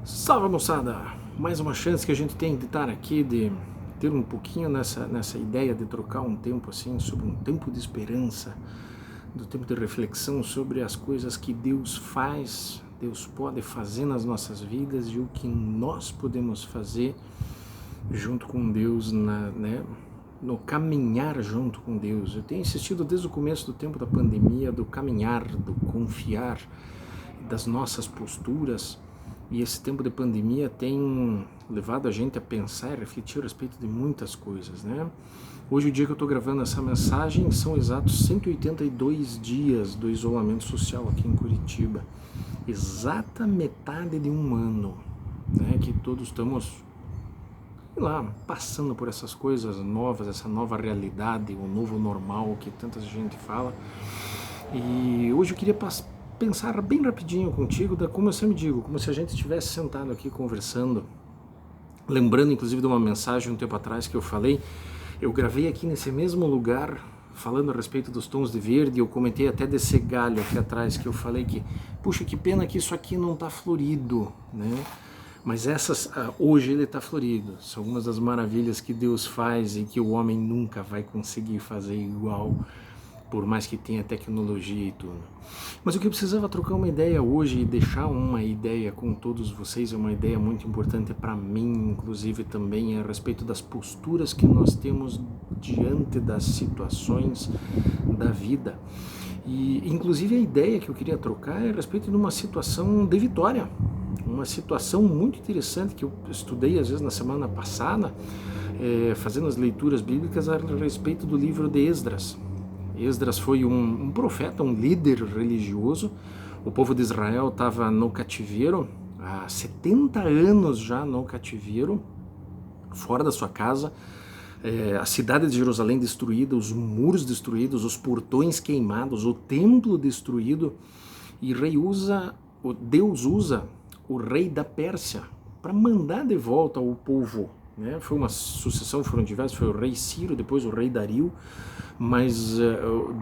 Salve, moçada! Mais uma chance que a gente tem de estar aqui, de ter um pouquinho nessa ideia de trocar um tempo assim, sobre um tempo de esperança, do tempo de reflexão sobre as coisas que Deus faz, Deus pode fazer nas nossas vidas e o que nós podemos fazer junto com Deus, no caminhar junto com Deus. Eu tenho insistido desde o começo do tempo da pandemia, do caminhar, do confiar, das nossas posturas. E esse tempo de pandemia tem levado a gente a pensar e refletir a respeito de muitas coisas, né? Hoje, o dia que eu estou gravando essa mensagem, são exatos 182 dias do isolamento social aqui em Curitiba. Exata metade de um ano, né? Que todos estamos, sei lá, passando por essas coisas novas, essa nova realidade, o novo normal que tanta gente fala. E hoje eu queria pensar bem rapidinho contigo, como eu sempre digo, como se a gente estivesse sentado aqui conversando, lembrando inclusive de uma mensagem um tempo atrás que eu falei, eu gravei aqui nesse mesmo lugar, falando a respeito dos tons de verde, eu comentei até desse galho aqui atrás, que eu falei que, puxa, que pena que isso aqui não está florido, né? Mas hoje ele está florido, são algumas das maravilhas que Deus faz e que o homem nunca vai conseguir fazer igual, por mais que tenha tecnologia e tudo. Mas o que eu precisava trocar uma ideia hoje e deixar uma ideia com todos vocês, é uma ideia muito importante para mim, inclusive também, a respeito das posturas que nós temos diante das situações da vida. E inclusive a ideia que eu queria trocar é a respeito de uma situação de vitória, uma situação muito interessante que eu estudei às vezes na semana passada, fazendo as leituras bíblicas a respeito do livro de Esdras. Esdras foi um profeta, um líder religioso. O povo de Israel estava no cativeiro, há 70 anos já no cativeiro, fora da sua casa, a cidade de Jerusalém destruída, os muros destruídos, os portões queimados, o templo destruído, e Deus usa o rei da Pérsia para mandar de volta o povo. Foi uma sucessão, foram diversos, foi o rei Ciro, depois o rei Dario, mas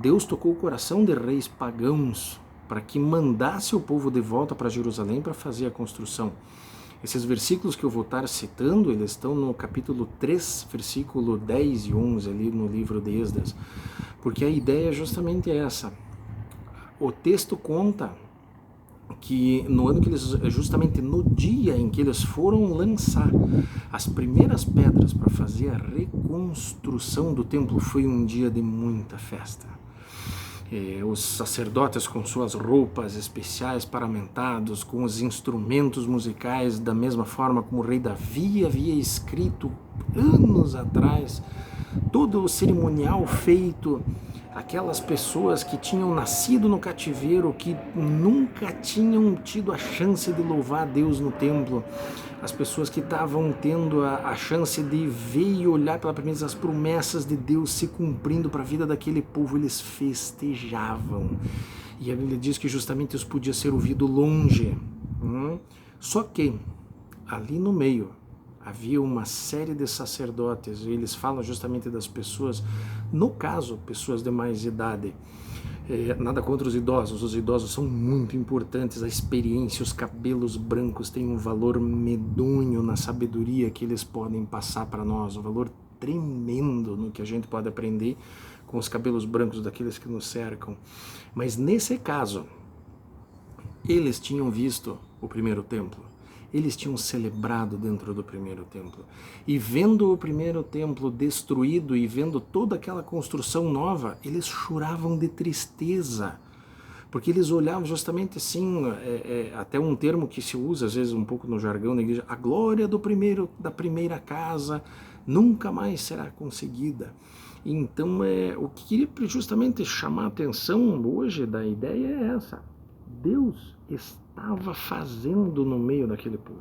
Deus tocou o coração de reis pagãos para que mandasse o povo de volta para Jerusalém para fazer a construção. Esses versículos que eu vou estar citando, eles estão no capítulo 3, versículo 10 e 11, ali no livro de Esdras, porque a ideia é justamente essa. O texto conta que no ano que eles, justamente no dia em que eles foram lançar as primeiras pedras para fazer a reconstrução do templo, foi um dia de muita festa. Os sacerdotes com suas roupas especiais paramentados, com os instrumentos musicais da mesma forma como o rei Davi havia escrito anos atrás, todo o cerimonial feito, aquelas pessoas que tinham nascido no cativeiro, que nunca tinham tido a chance de louvar a Deus no templo, as pessoas que estavam tendo a chance de ver e olhar pela primeira vez as promessas de Deus se cumprindo para a vida daquele povo, eles festejavam. E a Bíblia diz que justamente isso podia ser ouvido longe. Só que ali no meio havia uma série de sacerdotes, e eles falam justamente das pessoas, no caso, pessoas de mais idade. Nada contra os idosos são muito importantes, a experiência, os cabelos brancos têm um valor medonho na sabedoria que eles podem passar para nós, um valor tremendo no que a gente pode aprender com os cabelos brancos daqueles que nos cercam. Mas nesse caso, eles tinham visto o primeiro templo, eles tinham celebrado dentro do primeiro templo, e vendo o primeiro templo destruído e vendo toda aquela construção nova, eles choravam de tristeza, porque eles olhavam justamente assim, até um termo que se usa às vezes um pouco no jargão da igreja, a glória da primeira casa nunca mais será conseguida. Então o que queria justamente chamar a atenção hoje da ideia é essa: Deus estava fazendo no meio daquele povo.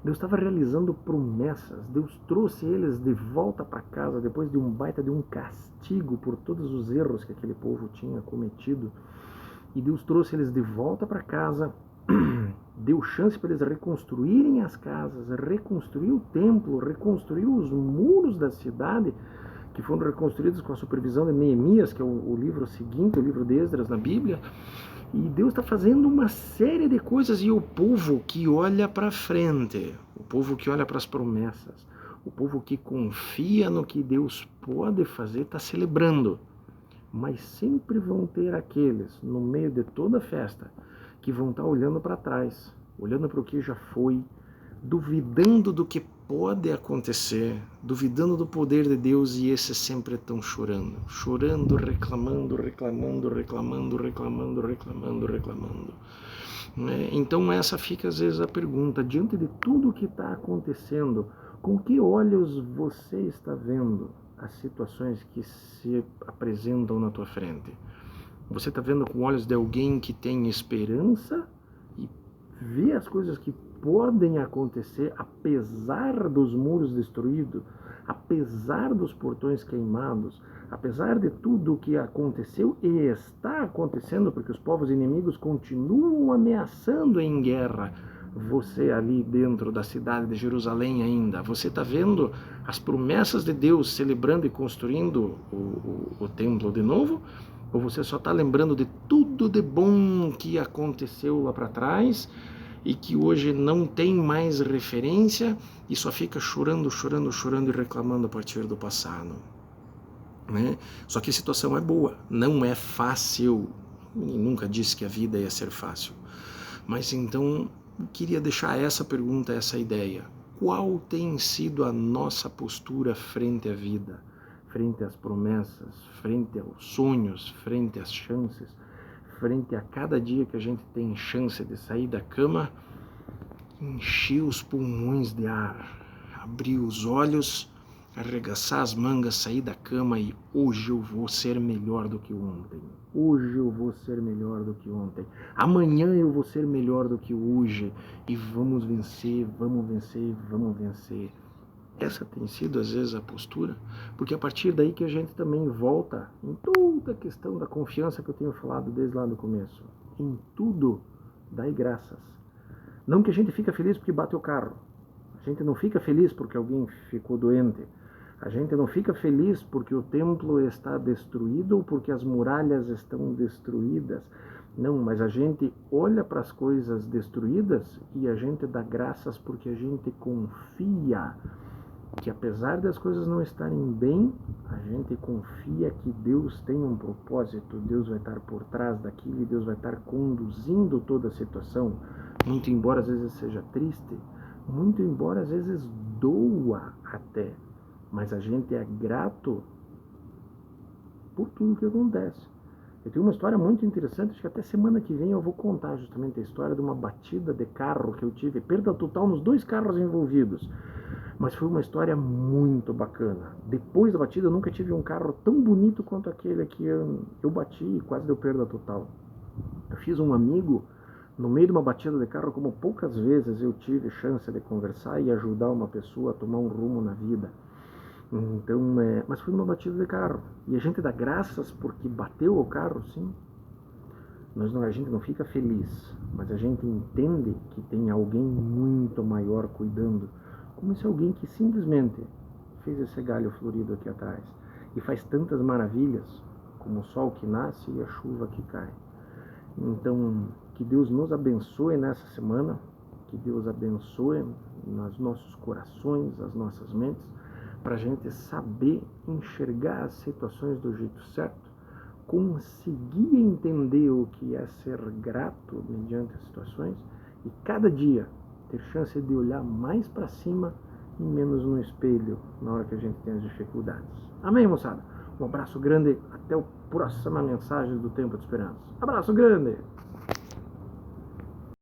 Deus estava realizando promessas. Deus trouxe eles de volta para casa depois de um baita de um castigo por todos os erros que aquele povo tinha cometido. E Deus trouxe eles de volta para casa, deu chance para eles reconstruírem as casas, reconstruir o templo, reconstruir os muros da cidade, que foram reconstruídas com a supervisão de Neemias, que é o livro seguinte, o livro de Esdras na Bíblia. E Deus está fazendo uma série de coisas, e o povo que olha para frente, o povo que olha para as promessas, o povo que confia no que Deus pode fazer, está celebrando. Mas sempre vão ter aqueles, no meio de toda a festa, que vão estar olhando para trás, olhando para o que já foi, duvidando do que pode acontecer, duvidando do poder de Deus, e esses sempre estão chorando, reclamando. Então essa fica às vezes a pergunta, diante de tudo o que está acontecendo, com que olhos você está vendo as situações que se apresentam na tua frente? Você está vendo com olhos de alguém que tem esperança e vê as coisas que podem acontecer apesar dos muros destruídos, apesar dos portões queimados, apesar de tudo o que aconteceu e está acontecendo, porque os povos inimigos continuam ameaçando em guerra você ali dentro da cidade de Jerusalém ainda? Você está vendo as promessas de Deus celebrando e construindo o templo de novo? Ou você só está lembrando de tudo de bom que aconteceu lá para trás e que hoje não tem mais referência e só fica chorando e reclamando a partir do passado? Né? Só que a situação é boa, não é fácil. Ninguém nunca disse que a vida ia ser fácil. Mas então, eu queria deixar essa pergunta, essa ideia. Qual tem sido a nossa postura frente à vida, frente às promessas, frente aos sonhos, frente às chances, frente a cada dia que a gente tem chance de sair da cama, encher os pulmões de ar, abrir os olhos, arregaçar as mangas, sair da cama e hoje eu vou ser melhor do que ontem. Hoje eu vou ser melhor do que ontem. Amanhã eu vou ser melhor do que hoje. E vamos vencer. Essa tem sido às vezes a postura, porque a partir daí que a gente também volta em toda a questão da confiança que eu tenho falado desde lá no começo. Em tudo, dai graças. Não que a gente fica feliz porque bateu o carro. A gente não fica feliz porque alguém ficou doente. A gente não fica feliz porque o templo está destruído ou porque as muralhas estão destruídas. Não, mas a gente olha para as coisas destruídas e a gente dá graças porque a gente confia que apesar das coisas não estarem bem, a gente confia que Deus tem um propósito, Deus vai estar por trás daquilo e Deus vai estar conduzindo toda a situação. Muito embora às vezes seja triste, muito embora às vezes doa até, mas a gente é grato por tudo que acontece. Eu tenho uma história muito interessante, acho que até semana que vem eu vou contar justamente a história de uma batida de carro que eu tive, perda total nos 2 carros envolvidos. Mas foi uma história muito bacana. Depois da batida eu nunca tive um carro tão bonito quanto aquele que eu bati e quase deu perda total. Eu fiz um amigo no meio de uma batida de carro, como poucas vezes eu tive chance de conversar e ajudar uma pessoa a tomar um rumo na vida. Então, mas foi uma batida de carro. E a gente dá graças porque bateu o carro, sim. A gente não fica feliz, mas a gente entende que tem alguém muito maior cuidando. Como se alguém que simplesmente fez esse galho florido aqui atrás e faz tantas maravilhas, como o sol que nasce e a chuva que cai. Então, que Deus nos abençoe nessa semana, que Deus abençoe nos nossos corações, as nossas mentes, para a gente saber enxergar as situações do jeito certo, conseguir entender o que é ser grato mediante as situações e cada dia ter chance de olhar mais para cima e menos no espelho na hora que a gente tem as dificuldades. Amém, moçada? Um abraço grande, até a próxima mensagem do Tempo de Esperança. Abraço grande!